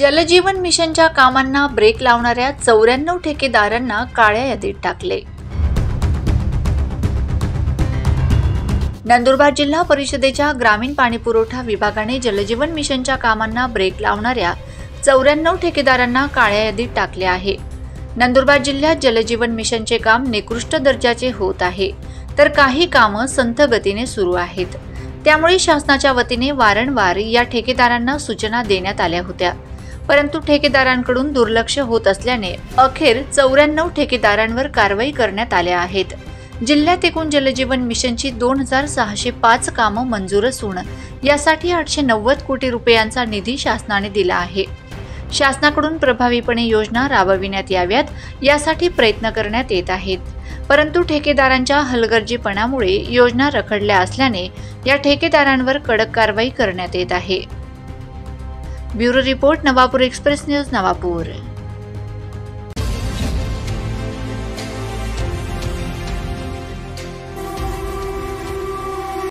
जलजीवन मिशनच्या कामांना ब्रेक लावणाऱ्या 94 ठेकेदारांना काळ्या यादीत टाकले। नंदुरबार जिल्हा परिषदेच्या ग्रामीण पाणीपुरवठा विभागाने जलजीवन मिशनच्या कामांना ब्रेक लावणाऱ्या 94 ठेकेदारांना काळ्या यादीत टाकले आहे। नंदुरबार जिल्ह्यात जलजीवन मिशनचे काम निकृष्ट दर्जाचे होत आहे, तर काही कामं संथ गतीने सुरू आहेत। त्यामुळे शासनाच्या वतीने वारंवार या ठेकेदारांना सूचना देण्यात आल्या होत्या, परंतु ठेकेदारांकडून दुर्लक्ष होत असल्याने अखेर 94 ठेकेदारांवर कारवाई करण्यात आल्या आहेत। जिल्ह्यात एकूण जलजीवन मिशनची 2605 कामं मंजूर असून यासाठी 890 कोटी रुपयांचा निधी शासनाने दिला आहे। शासनाकडून प्रभावीपणे योजना राबविण्यात याव्यात यासाठी प्रयत्न करण्यात येत आहेत, परंतु ठेकेदारांच्या हलगर्जीपणामुळे योजना रखडल्या असल्याने या ठेकेदारांवर कडक कारवाई करण्यात येत आहे। Bureau report, Navapur express news, Navapur.